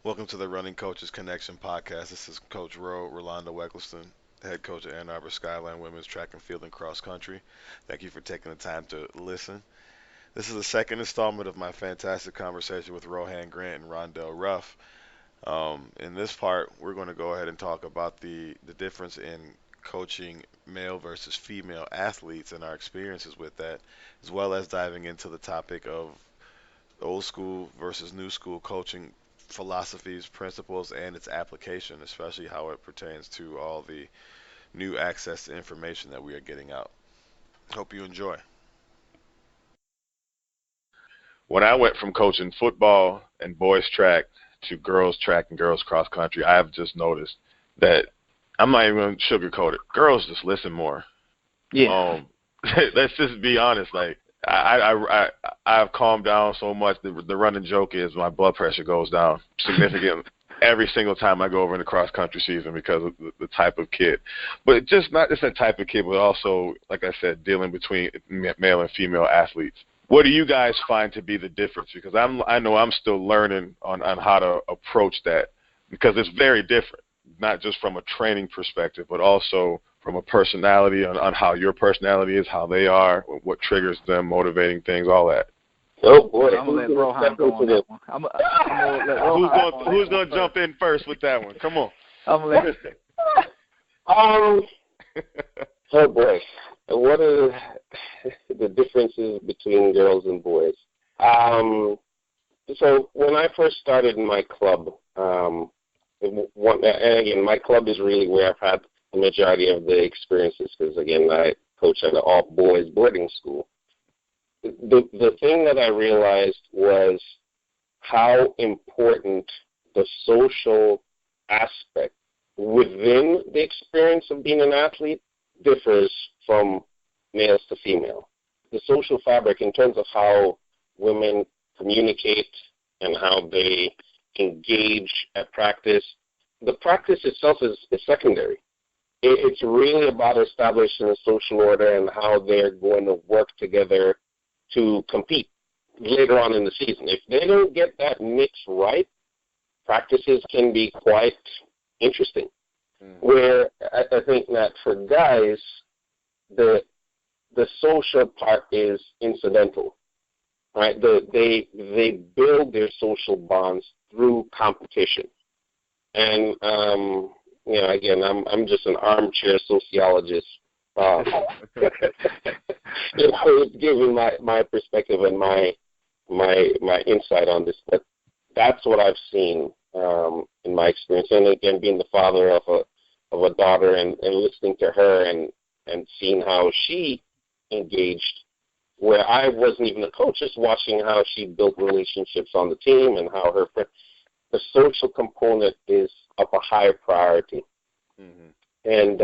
Welcome to the Running Coaches Connection podcast. This is Coach Rolando Eccleston, head coach at Ann Arbor Skyline Women's Track and Field and Cross Country. Thank you for taking the time to listen. This is the second installment of my fantastic conversation with Rohan Grant and Rondell Ruff. In this part, we're going to go ahead and talk about the difference in coaching male versus female athletes and our experiences with that, as well as diving into the topic of old school versus new school coaching philosophies, principles, and its application, especially how it pertains to all the new access to information that we are getting out. Hope you enjoy. When I went from coaching football and boys track to girls track and girls cross country, I have just noticed that I'm not even going to sugarcoat it. Girls just listen more. Yeah. Let's just be honest. Like I've calmed down so much. The running joke is my blood pressure goes down significantly every single time I go over in the cross country season because of the type of kid. But just not just that type of kid, but also, like I said, dealing between male and female athletes. What do you guys find to be the difference? Because I know I'm still learning on how to approach that because it's very different, not just from a training perspective, but also from a personality on how your personality is, how they are, what triggers them, motivating things, all that. Oh boy, I'm gonna let Rohan go on that one. I'm gonna let Rohan Who's gonna jump in first with that one? Come on. I'm gonna let. Oh boy, what are the differences between girls and boys? So when I first started in my club, and again, my club is really where I've had the majority of the experiences because, again, I coach at an all-boys boarding school. The thing that I realized was how important the social aspect within the experience of being an athlete differs from males to female. The social fabric in terms of how women communicate and how they engage at practice, the practice itself is secondary. It's really about establishing a social order and how they're going to work together to compete later on in the season. If they don't get that mix right, practices can be quite interesting. Where I think that for guys, the social part is incidental, right? They build their social bonds through competition, and again, I'm just an armchair sociologist. Giving my perspective and my insight on this, but that's what I've seen in my experience. And again, being the father of a daughter and listening to her and seeing how she engaged, where I wasn't even a coach, just watching how she built relationships on the team and how the social component is of a high priority. Mm-hmm. And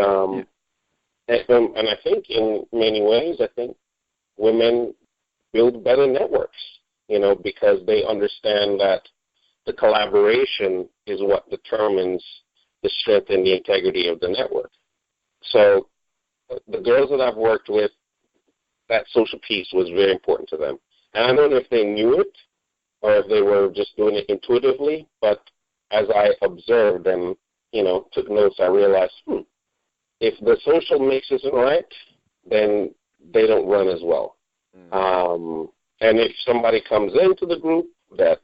I think in many ways, I think women build better networks, because they understand that the collaboration is what determines the strength and the integrity of the network. So the girls that I've worked with, that social piece was very important to them. And I don't know if they knew it or if they were just doing it intuitively, but as I observed and, took notes, I realized, if the social mix isn't right, then they don't run as well. And if somebody comes into the group that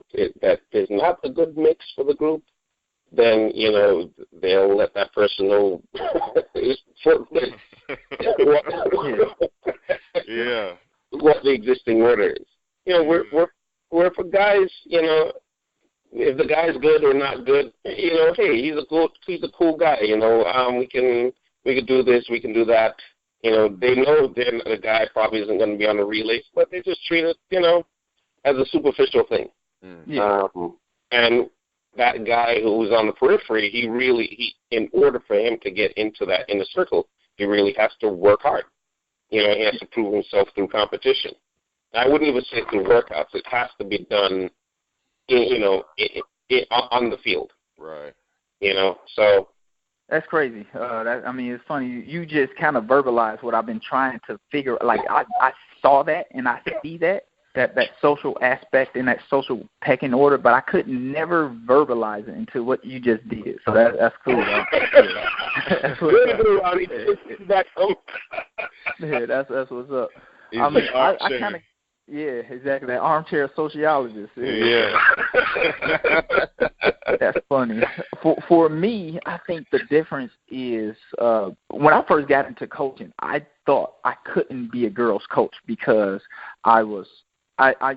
is not a good mix for the group, then, they'll let that person know what the existing order is. We're for guys, if the guy's good or not good, hey, he's a cool guy, we can do this, we can do that. They know then the guy probably isn't going to be on the relay, but they just treat it, as a superficial thing. And that guy who was on the periphery, he in order for him to get into that inner circle, he really has to work hard. He has to prove himself through competition. I wouldn't even say through workouts. It has to be done, on the field. Right. So. That's crazy. It's funny. You just kind of verbalized what I've been trying to figure. Like I saw that and I see that, that social aspect and that social pecking order, but I could never verbalize it into what you just did. So that's cool. That's that's what's up. I mean, I kind of, yeah, exactly. That armchair sociologist. Yeah. That's funny. For me, I think the difference is when I first got into coaching, I thought I couldn't be a girls coach because I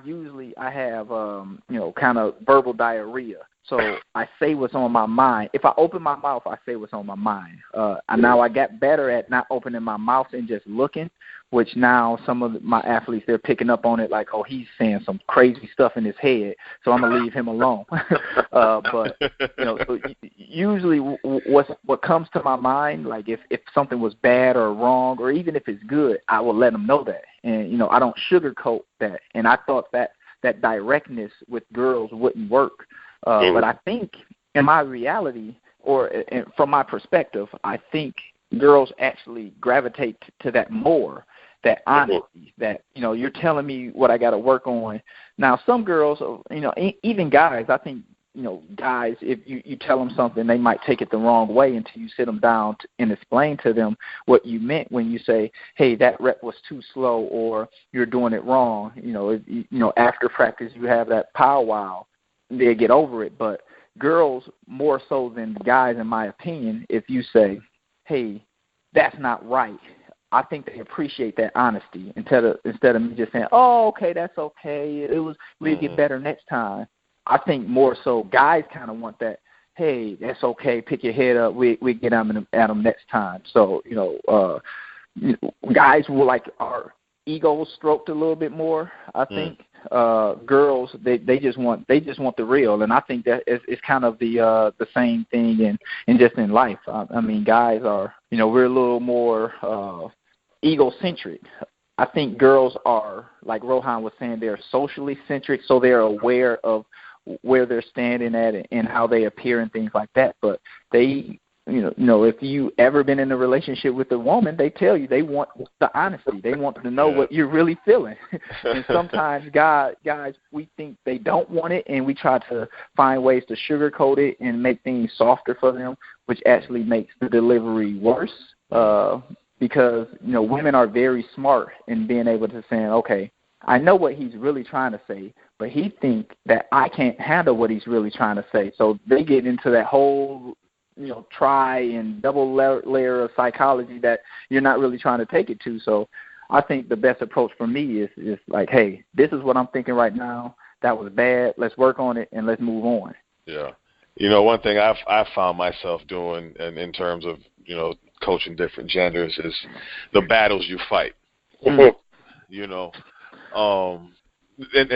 usually have kind of verbal diarrhea. So I say what's on my mind. If I open my mouth, I say what's on my mind. Now I got better at not opening my mouth and just looking, which now some of my athletes, they're picking up on it like, oh, he's saying some crazy stuff in his head, so I'm going to leave him alone. But, so usually what comes to my mind, like if something was bad or wrong, or even if it's good, I will let them know that. And, I don't sugarcoat that. And I thought that directness with girls wouldn't work. But I think in my reality, or from my perspective, I think girls actually gravitate to that more, that honesty, that, you're telling me what I got to work on. Now, some girls, even guys, I think, guys, if you tell them something, they might take it the wrong way until you sit them down and explain to them what you meant when you say, hey, that rep was too slow, or you're doing it wrong. After practice, you have that powwow. They'll get over it. But girls, more so than guys, in my opinion, if you say, hey, that's not right, I think they appreciate that honesty instead of me just saying, oh, okay, that's okay. We'll get better next time. I think more so guys kind of want that, hey, that's okay, pick your head up, we get at them next time. So, guys will like our egos stroked a little bit more, I think. Girls, they just want the real, and I think that it's kind of the same thing in just in life. I mean, guys are, we're a little more egocentric. I think girls are, like Rohan was saying, they're socially centric, so they're aware of where they're standing at and how they appear and things like that. But they, if you ever been in a relationship with a woman, they tell you they want the honesty. They want to know what you're really feeling. And sometimes guys, we think they don't want it, and we try to find ways to sugarcoat it and make things softer for them, which actually makes the delivery worse. Because, women are very smart in being able to say, okay, I know what he's really trying to say, but he think that I can't handle what he's really trying to say. So they get into that whole, try and double layer of psychology that you're not really trying to take it to. So I think the best approach for me is like, hey, this is what I'm thinking right now. That was bad. Let's work on it and let's move on. Yeah. One thing I've found myself doing in terms of, coaching different genders is the battles you fight. And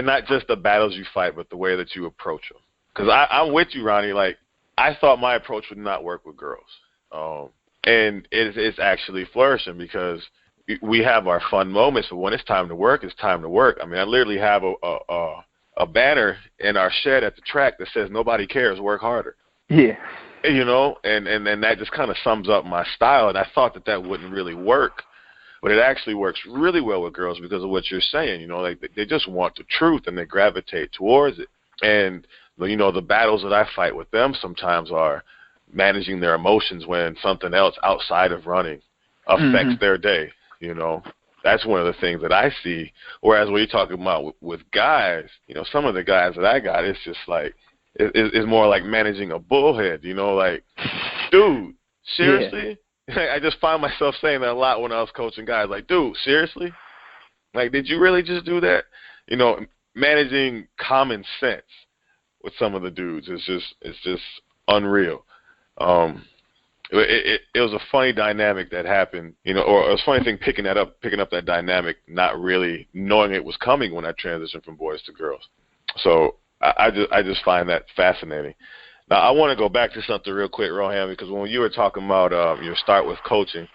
not just the battles you fight, but the way that you approach them. Because I'm with you, Ronnie. Like, I thought my approach would not work with girls. And it's actually flourishing because we have our fun moments, but when it's time to work, it's time to work. I mean, I literally have a banner in our shed at the track that says, nobody cares, work harder. Yeah. And that just kind of sums up my style. And I thought that wouldn't really work, but it actually works really well with girls because of what you're saying. Like they just want the truth and they gravitate towards it. And, the battles that I fight with them sometimes are managing their emotions when something else outside of running affects their day. That's one of the things that I see. Whereas when you're talking about with guys, some of the guys that I got, it's just like, it's more like managing a bullhead, like, dude, seriously? Yeah. I just find myself saying that a lot when I was coaching guys, like, dude, seriously? Like, did you really just do that? Managing common sense with some of the dudes is just unreal. It was a funny dynamic that happened, or it was a funny thing picking up that dynamic, not really knowing it was coming when I transitioned from boys to girls. So I just find that fascinating. Now, I want to go back to something real quick, Rohan, because when you were talking about your start with coaching,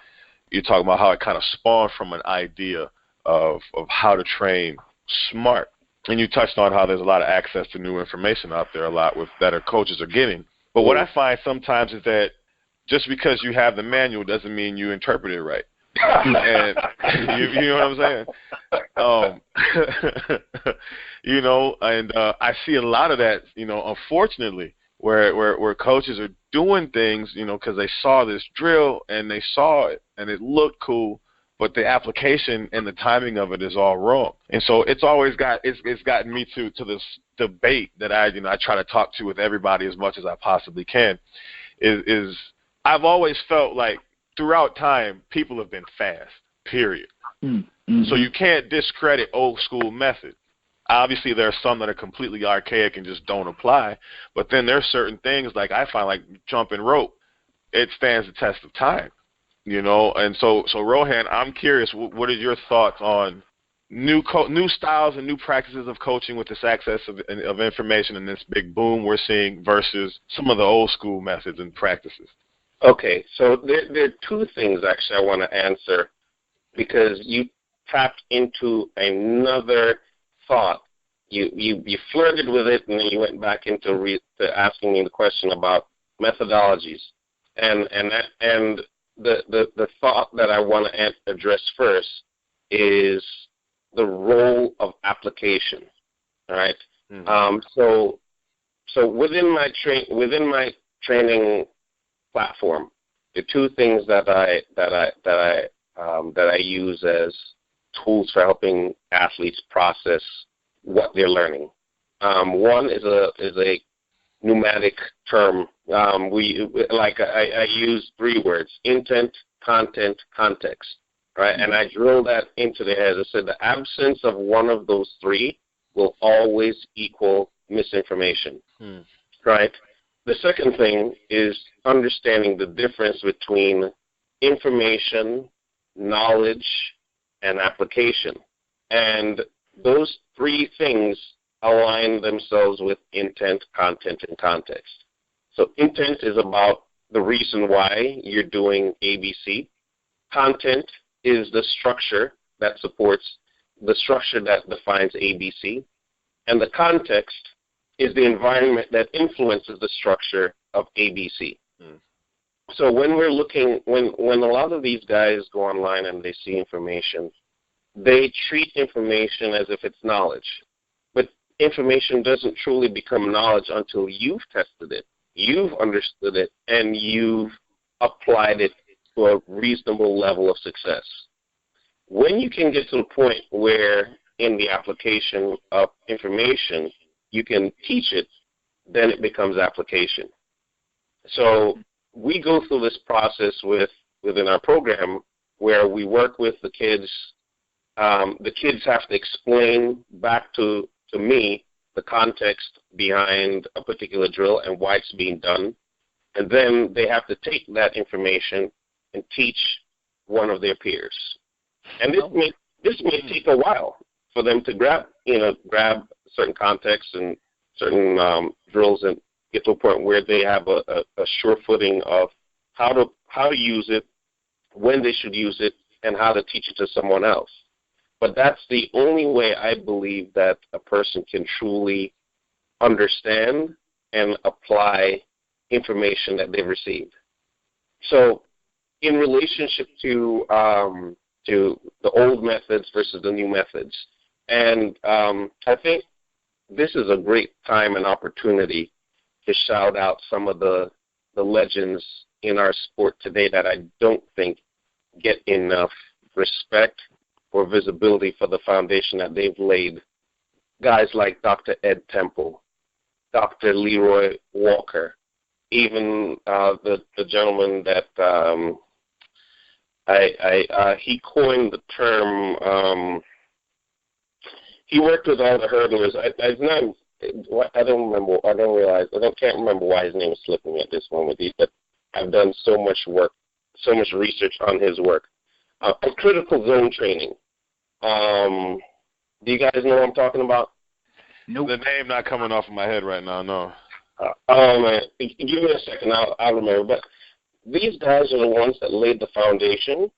you're talking about how it kind of spawned from an idea of how to train smart. And you touched on how there's a lot of access to new information out there, a lot that our coaches are getting. But what I find sometimes is that just because you have the manual doesn't mean you interpret it right. And you know what I'm saying? And I see a lot of that, unfortunately, where coaches are doing things, because they saw this drill and they saw it and it looked cool, but the application and the timing of it is all wrong. And so it's gotten me to this debate that I try to talk to with everybody as much as I possibly can. Is I've always felt like throughout time people have been fast, period. Mm-hmm. So you can't discredit old school methods. Obviously, there are some that are completely archaic and just don't apply. But then there's certain things like I find like jumping rope. It stands the test of time, And so Rohan, I'm curious, what are your thoughts on new styles and new practices of coaching with this access of information and this big boom we're seeing versus some of the old school methods and practices? Okay, so there are two things actually I want to answer because you tapped into another thought. You flirted with it and then you went back into to asking me the question about methodologies, and the thought that I want to address first is the role of application. All right. Mm-hmm. So within my training platform, the two things that I use as tools for helping athletes process what they're learning. One is a pneumatic term. I use 3 words: intent, content, context. Right, mm-hmm. And I drill that into the head. I said the absence of one of those 3 will always equal misinformation. Right. The second thing is understanding the difference between information, knowledge, and application. And those 3 things align themselves with intent, content, and context. So intent is about the reason why you're doing ABC. Content is the structure that supports the structure that defines ABC. And the context is the environment that influences the structure of ABC. So when we're looking, when a lot of these guys go online and they see information, they treat information as if it's knowledge. But information doesn't truly become knowledge until you've tested it, you've understood it, and you've applied it to a reasonable level of success. When you can get to the point where in the application of information you can teach it, then it becomes application. So we go through this process within our program where we work with the kids. The kids have to explain back to me the context behind a particular drill and why it's being done. And then they have to take that information and teach one of their peers. And this may take a while for them to grab certain contexts and certain drills and get to a point where they have a sure footing of how to use it, when they should use it, and how to teach it to someone else. But that's the only way I believe that a person can truly understand and apply information that they've received. So in relationship to the old methods versus the new methods, and I think this is a great time and opportunity to shout out some of the legends in our sport today that I don't think get enough respect or visibility for the foundation that they've laid. Guys like Dr. Ed Temple, Dr. Leroy Walker, even the gentleman that he coined the term. He worked with all the hurdlers. Can't remember why his name is slipping me at this moment. But I've done so much work, so much research on his work. Critical zone training. Do you guys know what I'm talking about? Nope. The name not coming off of my head right now, no. Man, give me a second, I'll remember. But these guys are the ones that laid the foundation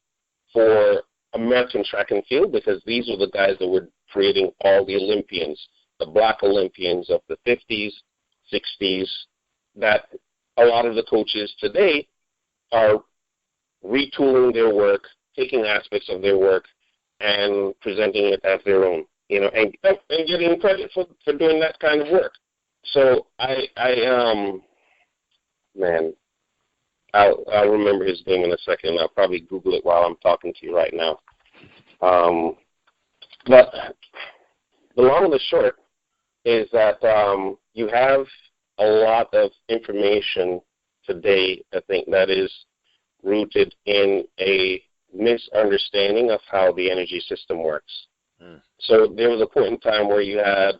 for American track and field, because these were the guys that were creating all the Olympians, the black Olympians of the 50s, 60s, that a lot of the coaches today are retooling their work taking aspects of their work and presenting it as their own, and getting credit for doing that kind of work. So man, I'll remember his name in a second. I'll probably Google it while I'm talking to you right now. But the long and the short is that you have a lot of information today, I think, that is rooted in a misunderstanding of how the energy system works. So there was a point in time where you had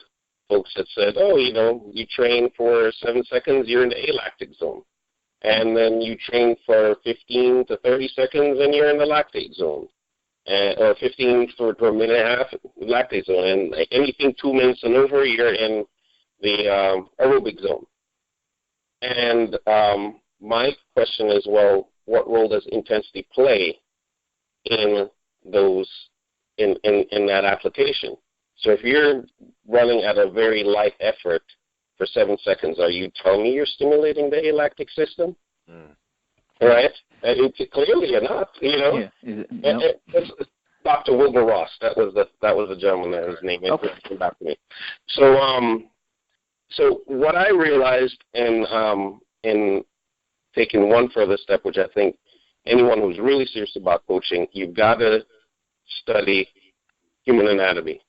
folks that said, oh, you train for 7 seconds, you're in the alactic zone. And then you train for 15 to 30 seconds, and you're in the lactate zone. Or 15 for a minute and a half, lactate zone. And anything 2 minutes and over, you're in the aerobic zone. And my question is, well, what role does intensity play in those in that application? So if you're running at a very light effort for 7 seconds, are you telling me you're stimulating the alactic system? Right? Clearly you're not. Yeah. It's Dr. Wilbur Ross. That was the gentleman that his name is. Okay. Came back to me. So what I realized in taking one further step, which I think anyone who's really serious about coaching, you've got to study human anatomy.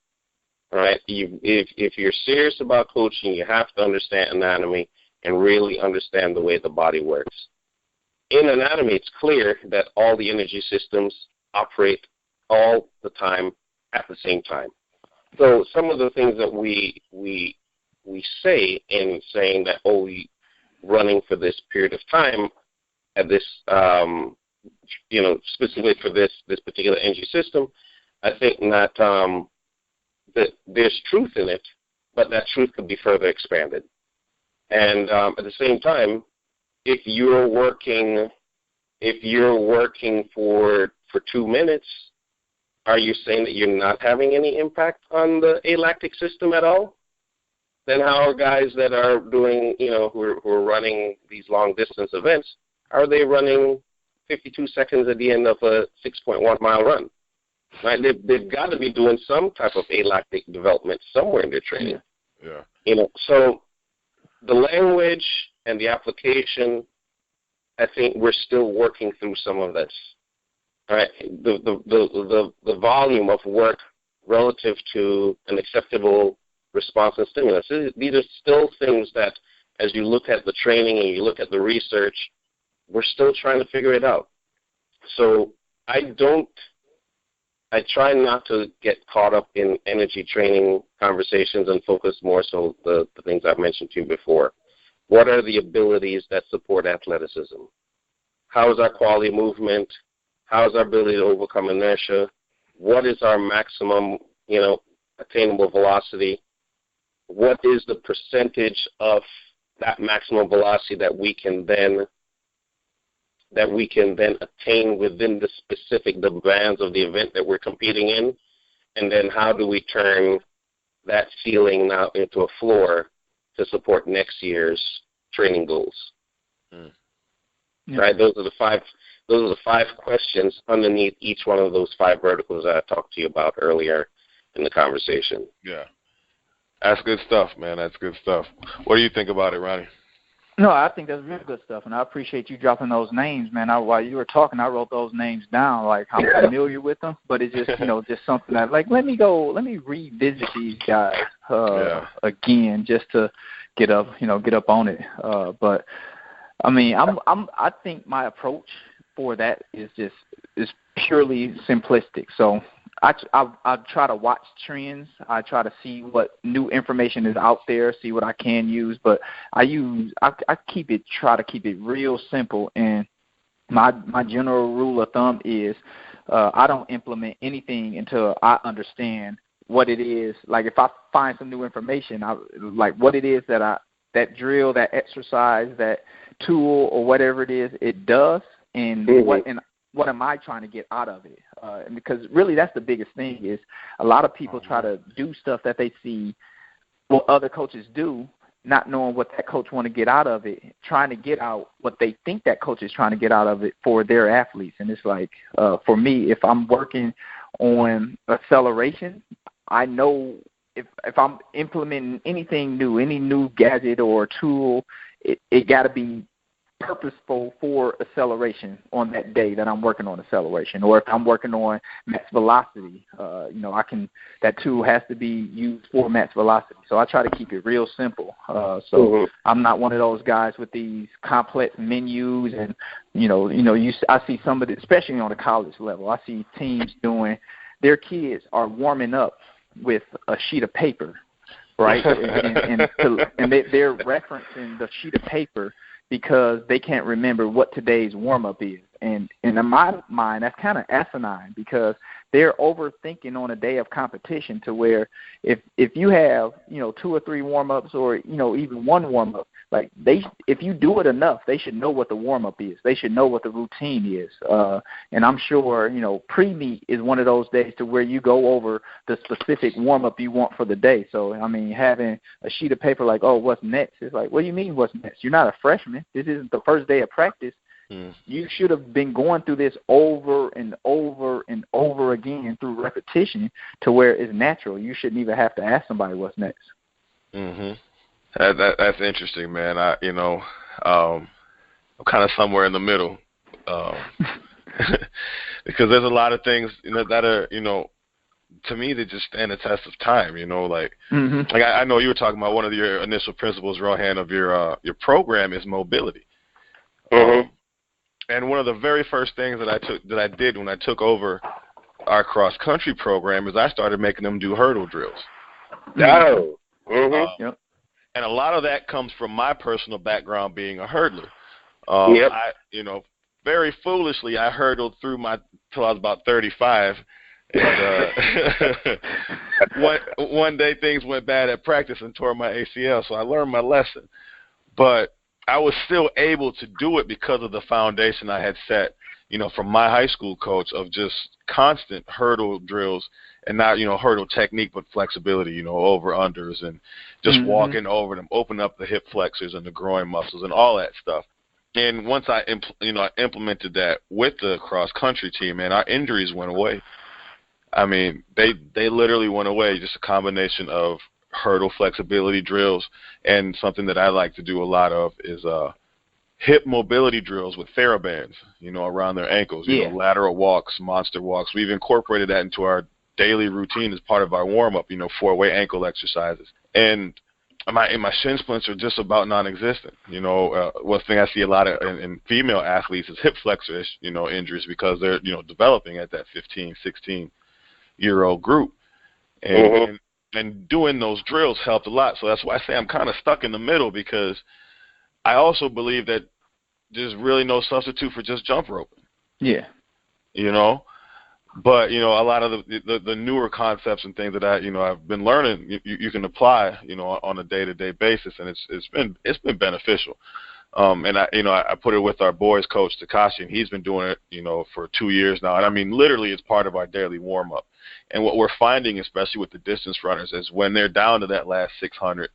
Right? If you're serious about coaching, you have to understand anatomy and really understand the way the body works. In anatomy, it's clear that all the energy systems operate all the time at the same time. So some of the things that we say in saying that, we running for this period of time at this, specifically for this particular energy system, I think that there's truth in it, but that truth could be further expanded. And at the same time, if you're working for 2 minutes, are you saying that you're not having any impact on the alactic system at all? Then how are guys that are doing, who are running these long distance events, are they running 52 seconds at the end of a 6.1 mile run? Right? They've got to be doing some type of alactic development somewhere in their training. Yeah. So the language and the application, I think we're still working through some of this. All right, the volume of work relative to an acceptable response and stimulus. These are still things that, as you look at the training and you look at the research, we're still trying to figure it out. So I try not to get caught up in energy training conversations and focus more so the things I've mentioned to you before. What are the abilities that support athleticism? How is our quality of movement? How is our ability to overcome inertia? What is our maximum, attainable velocity? What is the percentage of that maximum velocity that we can then attain within the specific demands of the event that we're competing in? And then how do we turn that ceiling now into a floor to support next year's training goals? Right? Those are the five questions underneath each one of those 5 verticals that I talked to you about earlier in the conversation. Yeah. That's good stuff, man. That's good stuff. What do you think about it, Ronnie? No, I think that's really good stuff, and I appreciate you dropping those names, man. While you were talking, I wrote those names down. Like, I'm familiar with them, but it's just, just something that, like, let me revisit these guys again, just to get up on it. But I mean, I think my approach for that is purely simplistic. So I try to watch trends. I try to see what new information is out there, see what I can use. But I try to keep it real simple. And my general rule of thumb is I don't implement anything until I understand what it is. Like, if I find some new information, like what it is that drill, that exercise, that tool, or whatever it is, it does, and what am I trying to get out of it? Because really, that's the biggest thing. Is a lot of people try to do stuff that they see what other coaches do, not knowing what that coach want to get out of it, trying to get out what they think that coach is trying to get out of it for their athletes. And it's like, for me, if I'm working on acceleration, I know if I'm implementing anything new, any new gadget or tool, it got to be purposeful for acceleration on that day that I'm working on acceleration. Or if I'm working on max velocity, that tool has to be used for max velocity. So I try to keep it real simple. I'm not one of those guys with these complex menus and I see some of it, especially on the college level. I see teams doing, their kids are warming up with a sheet of paper, right? and they're referencing the sheet of paper because they can't remember what today's warm-up is. And in my mind, that's kind of asinine because they're overthinking on a day of competition to where if you have, 2 or 3 warm-ups or, even one warm-up, like if you do it enough, they should know what the warm-up is. They should know what the routine is. And I'm sure, pre-meet is one of those days to where you go over the specific warm-up you want for the day. So, having a sheet of paper like, oh, what's next? It's like, what do you mean what's next? You're not a freshman. This isn't the first day of practice. You should have been going through this over and over and over again through repetition to where it's natural. You shouldn't even have to ask somebody what's next. Mhm. That's interesting, man. I'm kind of somewhere in the middle because there's a lot of things that are to me that just stand the test of time. Like I know you were talking about one of your initial principles, Rohan, of your program is mobility. And one of the very first things that I did when I took over our cross country program is I started making them do hurdle drills. Yep. And a lot of that comes from my personal background being a hurdler. Very foolishly, I hurdled through till I was about 35. And one day things went bad at practice and tore my ACL, so I learned my lesson. But I was still able to do it because of the foundation I had set, from my high school coach of just constant hurdle drills and not, hurdle technique, but flexibility, over-unders and just walking over them, open up the hip flexors and the groin muscles and all that stuff. And once I implemented that with the cross-country team, man, our injuries went away. They literally went away, just a combination of hurdle flexibility drills, and something that I like to do a lot of is hip mobility drills with TheraBands, around their ankles, lateral walks, monster walks. We've incorporated that into our daily routine as part of our warm-up, 4-way ankle exercises. And my shin splints are just about non-existent. One thing I see a lot of in female athletes is hip flexor, injuries because they're, developing at that 15, 16-year-old group. And doing those drills helped a lot. So that's why I say I'm kind of stuck in the middle because I also believe that there's really no substitute for just jump roping. Yeah. But, a lot of the newer concepts and things that I've been learning, you can apply, on a day-to-day basis, and it's been beneficial. And I put it with our boys coach, Takashi, and he's been doing it, for 2 years now. And literally it's part of our daily warm-up. And what we're finding, especially with the distance runners, is when they're down to that last 600,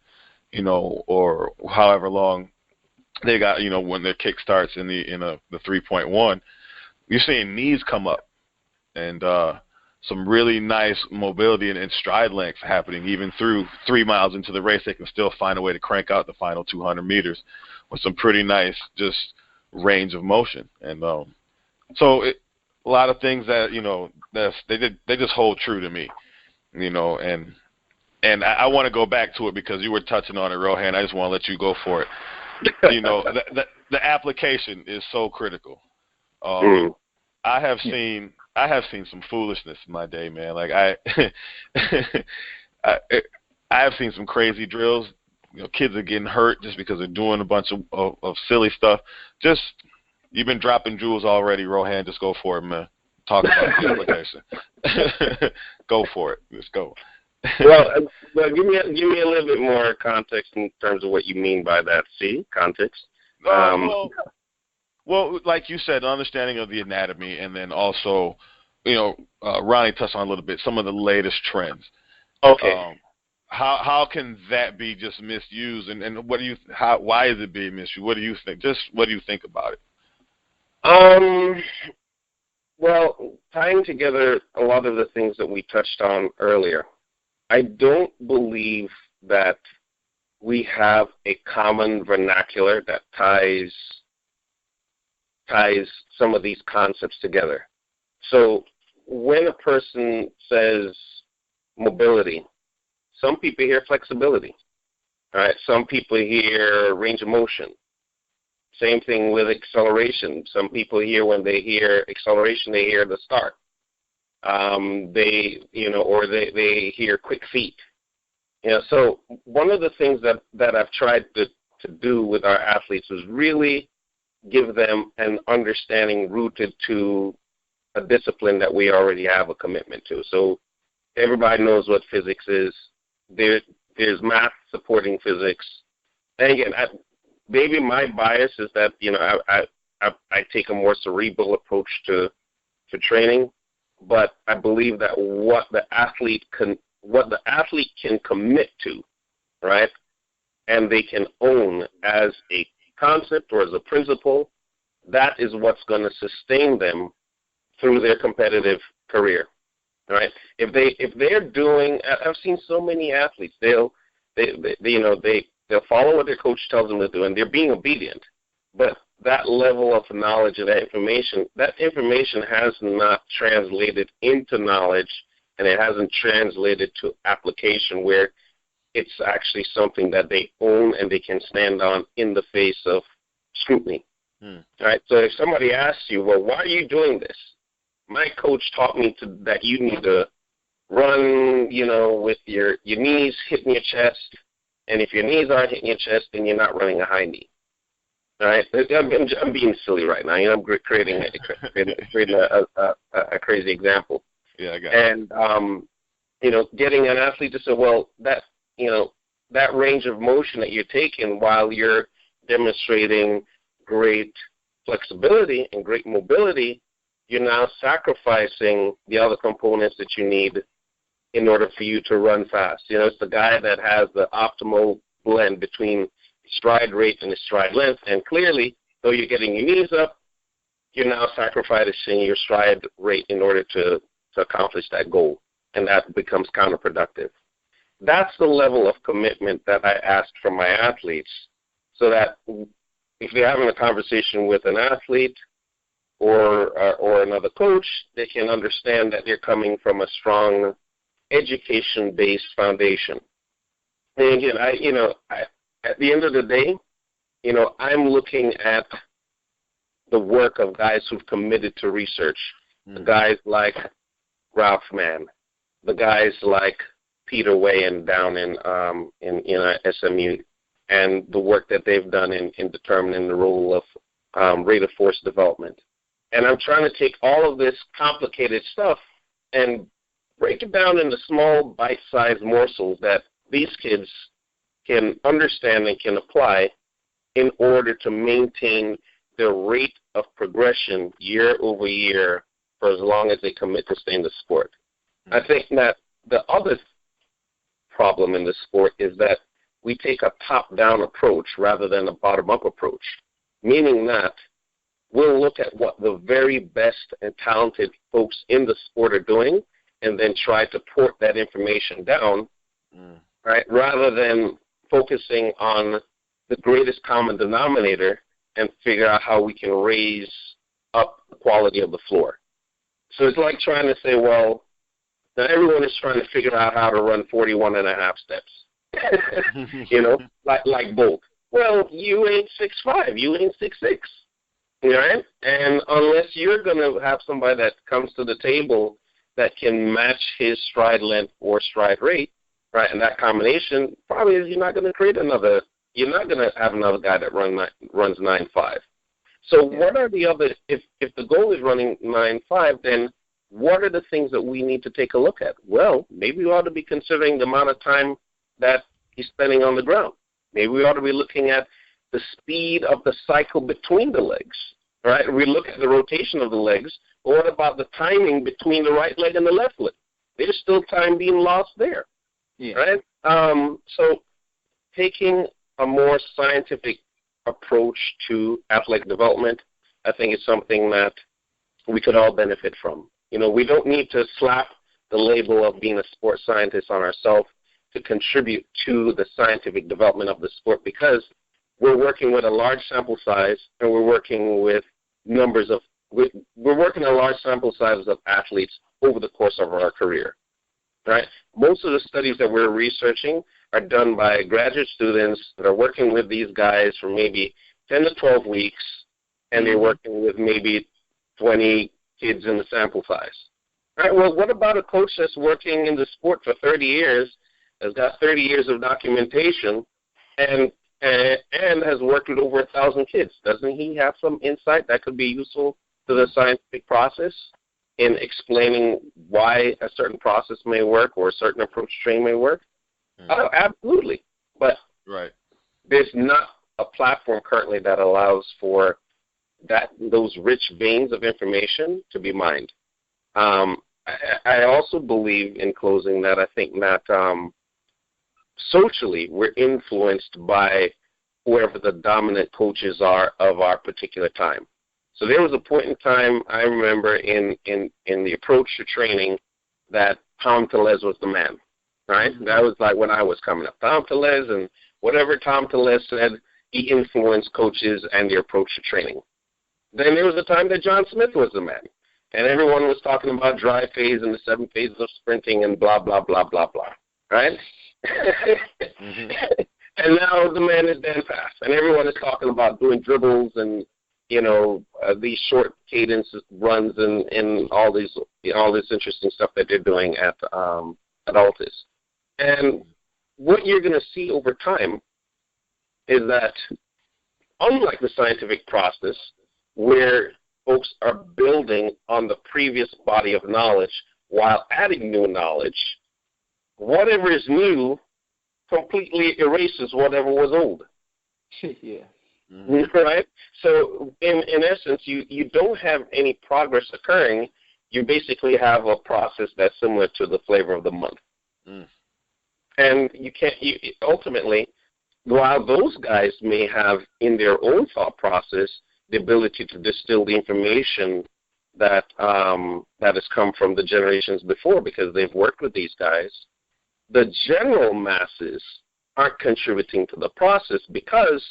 or however long they got, when their kick starts in the 3.1, you're seeing knees come up and some really nice mobility and stride length happening even through 3 miles into the race. They can still find a way to crank out the final 200 meters with some pretty nice just range of motion. And a lot of things that they just hold true to me, and I want to go back to it because you were touching on it, Rohan. I just want to let you go for it. The application is so critical. I have seen some foolishness in my day, man. Like I have seen some crazy drills. Kids are getting hurt just because they're doing a bunch of silly stuff. Just you've been dropping jewels already, Rohan. Just go for it, man. Talk about the application. Go for it. Let's go. well, give me a little bit more context in terms of what you mean by that. See, context. Well, like you said, understanding of the anatomy, and then also, Ronnie touched on a little bit some of the latest trends. Okay. how can that be just misused? And why is it being misused? What do you think? Just what do you think about it? Well, tying together a lot of the things that we touched on earlier, I don't believe that we have a common vernacular that ties some of these concepts together. So when a person says mobility, some people hear flexibility. All right, some people hear range of motion. Same thing with acceleration. Some people hear, when they hear acceleration, they hear the start. They hear quick feet. So one of the things that I've tried to do with our athletes is really give them an understanding rooted to a discipline that we already have a commitment to. So everybody knows what physics is. There's math supporting physics. And again, maybe my bias is that I take a more cerebral approach to training, but I believe that what the athlete can commit to, right, and they can own as a concept or as a principle, that is what's going to sustain them through their competitive career, right? If they're doing, I've seen so many athletes, they'll follow what their coach tells them to do, and they're being obedient, but that level of knowledge and that information has not translated into knowledge, and it hasn't translated to application where it's actually something that they own and they can stand on in the face of scrutiny. Right? So if somebody asks you, well, why are you doing this? My coach taught me that you need to run, with your knees hitting your chest, and if your knees aren't hitting your chest, then you're not running a high knee. All right? I'm being silly right now. I'm creating a crazy example. Yeah, I got it. And, getting an athlete to say, well, that range of motion that you're taking while you're demonstrating great flexibility and great mobility, you're now sacrificing the other components that you need in order for you to run fast. It's the guy that has the optimal blend between stride rate and the stride length, and clearly, though you're getting your knees up, you're now sacrificing your stride rate in order to accomplish that goal, and that becomes counterproductive. That's the level of commitment that I ask from my athletes, so that if they're having a conversation with an athlete or another coach, they can understand that they're coming from a strong education-based foundation. And again, at the end of the day, I'm looking at the work of guys who've committed to research, the guys like Ralph Mann, the guys like Peter Wayan down in SMU, and the work that they've done in determining the role of rate of force development. And I'm trying to take all of this complicated stuff and break it down into small bite-sized morsels that these kids can understand and can apply in order to maintain the rate of progression year over year for as long as they commit to stay in the sport. I think that the other problem in the sport is that we take a top-down approach rather than a bottom-up approach, meaning that we'll look at what the very best and talented folks in the sport are doing and then try to port that information down, right, rather than focusing on the greatest common denominator and figure out how we can raise up the quality of the floor. So it's like trying to say, well, now everyone is trying to figure out how to run 41 and a half steps, like Bolt. Well, you ain't 6'5", you ain't 6'6", right? And unless you're going to have somebody that comes to the table that can match his stride length or stride rate, right, and that combination probably is you're not going to have another guy that runs 9.5. So what are the other, if the goal is running 9.5, then what are the things that we need to take a look at? Well, maybe we ought to be considering the amount of time that he's spending on the ground. Maybe we ought to be looking at the speed of the cycle between the legs, right? We look at the rotation of the legs. But what about the timing between the right leg and the left leg? There's still time being lost there. Yeah. Right? So taking a more scientific approach to athletic development, I think is something that we could all benefit from. We don't need to slap the label of being a sports scientist on ourselves to contribute to the scientific development of the sport, because we're working with a large sample size, and we're working with we're working a large sample size of athletes over the course of our career, right? Most of the studies that we're researching are done by graduate students that are working with these guys for maybe 10 to 12 weeks, and they're working with maybe 20 kids in the sample size. Right? Well, what about a coach that's working in the sport for 30 years, has got 30 years of documentation, and has worked with over 1,000 kids? Doesn't he have some insight that could be useful to the scientific process in explaining why a certain process may work or a certain approach training may work? Oh, absolutely. But there's not a platform currently that allows for those rich veins of information to be mined. I also believe, in closing, that I think that socially we're influenced by whoever the dominant coaches are of our particular time. So there was a point in time, I remember, in the approach to training, that Tom Tellez was the man, right? That was like when I was coming up. Tom Tellez, and whatever Tom Tellez said, he influenced coaches and their approach to training. Then there was a time that John Smith was the man, and everyone was talking about dry phase and the 7 phases of sprinting and blah, blah, blah, blah, blah, right? And now the man is Dan Pass, and everyone is talking about doing dribbles and, these short cadence runs and all this interesting stuff that they're doing at Altus. And what you're going to see over time is that, unlike the scientific process, where folks are building on the previous body of knowledge while adding new knowledge, whatever is new completely erases whatever was old. Yeah. Right? So, in essence, you don't have any progress occurring. You basically have a process that's similar to the flavor of the month. And ultimately, while those guys may have, in their own thought process, the ability to distill the information that has come from the generations before, because they've worked with these guys, the general masses aren't contributing to the process because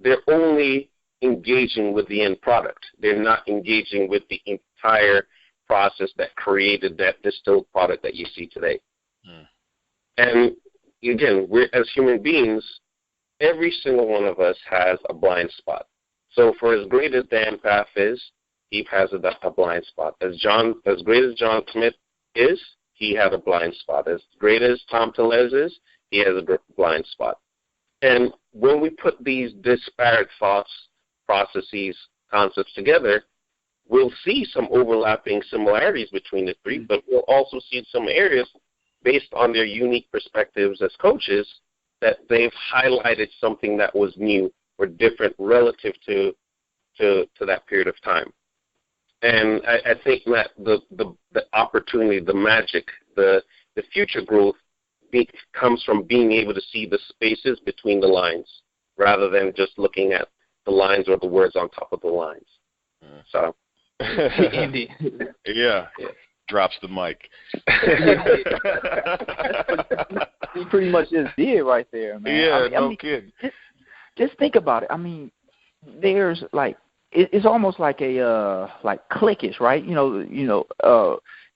they're only engaging with the end product. They're not engaging with the entire process that created that distilled product that you see today. And again, we're, as human beings, every single one of us has a blind spot. So for as great as Dan Paff is, he has a blind spot. As great as John Smith is, he had a blind spot. As great as Tom Tellez is, he has a blind spot. And when we put these disparate thoughts, processes, concepts together, we'll see some overlapping similarities between the three, but we'll also see some areas based on their unique perspectives as coaches that they've highlighted something that was new or different relative to that period of time. And I think that the opportunity, the magic, the future growth comes from being able to see the spaces between the lines rather than just looking at the lines or the words on top of the lines. So, Indeed. Yeah. Drops the mic. He pretty much just did right there, man. Yeah, I mean, kidding. Just think about it. I mean, there's like it's almost like a like cliquish, right?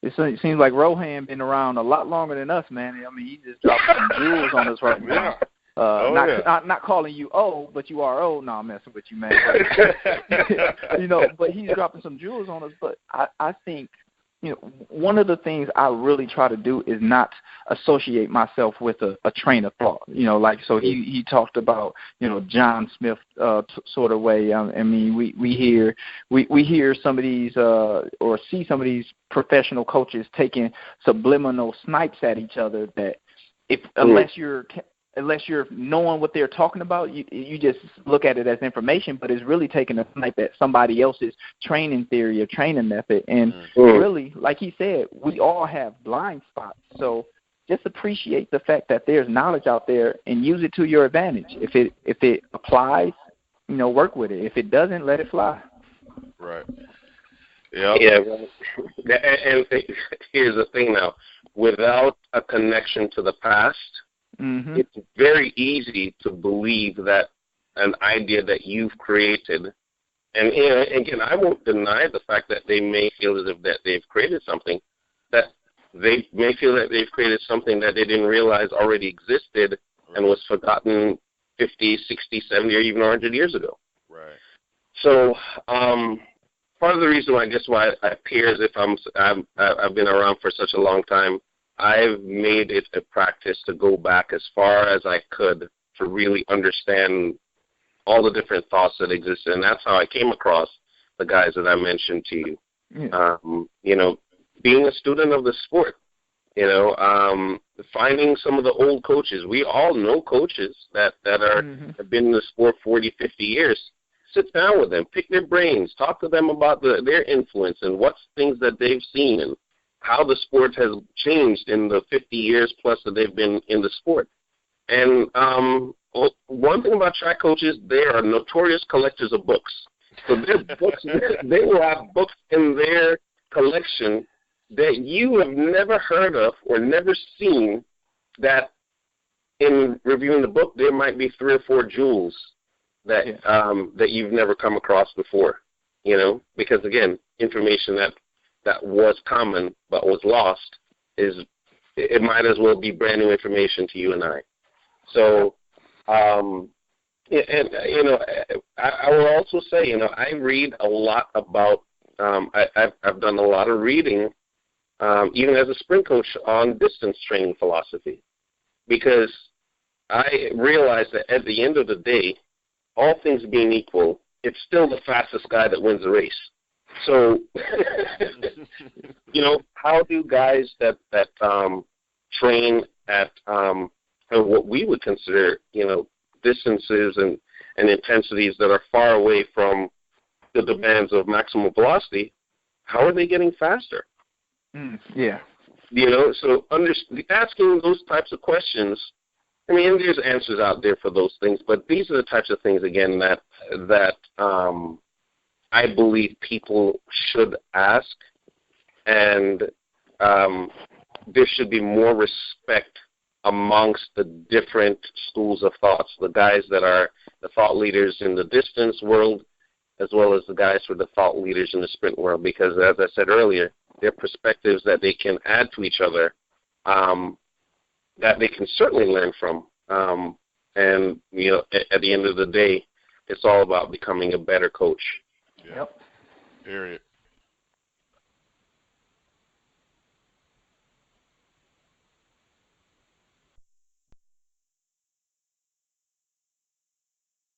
It seems like Rohan been around a lot longer than us, man. I mean, he just dropped some jewels on us right now. Not calling you old, but you are old. No, I'm messing with you, man. But he's dropping some jewels on us. But I think, one of the things I really try to do is not associate myself with a train of thought. So he talked about, John Smith sort of way. I mean, we hear some of these or see some of these professional coaches taking subliminal snipes at each other that unless you're knowing what they're talking about, you just look at it as information, but it's really taking a snipe at somebody else's training theory or training method. And really, like he said, we all have blind spots. So just appreciate the fact that there's knowledge out there and use it to your advantage. If it applies, work with it. If it doesn't, let it fly. Right. Yeah. And here's the thing now. Without a connection to the past, it's very easy to believe that an idea that you've created, and again, I won't deny the fact that they may feel as if that they've created something, that they may feel that they've created something that they didn't realize already existed and was forgotten 50, 60, 70, or even 100 years ago. Right. So part of the reason why I appear as if I've been around for such a long time, I've made it a practice to go back as far as I could to really understand all the different thoughts that exist, and that's how I came across the guys that I mentioned to you. Yeah. Being a student of the sport, finding some of the old coaches. We all know coaches that have been in the sport 40, 50 years. Sit down with them, pick their brains, talk to them about their influence and what's things that they've seen and how the sport has changed in the 50 years plus that they've been in the sport. And one thing about track coaches, they are notorious collectors of books. So their books, they will have books in their collection that you have never heard of or never seen, that in reviewing the book, there might be 3 or 4 jewels that that you've never come across before, because, again, information that was common but was lost, it might as well be brand new information to you and I. So, I will also say, I read a lot about, I've done a lot of reading, even as a sprint coach, on distance training philosophy, because I realize that at the end of the day, all things being equal, it's still the fastest guy that wins the race. So, how do guys that train at what we would consider, distances and intensities that are far away from the demands of maximum velocity, how are they getting faster? Yeah. So asking those types of questions, there's answers out there for those things, but these are the types of things, again, that I believe people should ask, and there should be more respect amongst the different schools of thoughts, the guys that are the thought leaders in the distance world, as well as the guys who are the thought leaders in the sprint world, because, as I said earlier, they're perspectives that they can add to each other, that they can certainly learn from. And, at the end of the day, it's all about becoming a better coach. Yep. Period.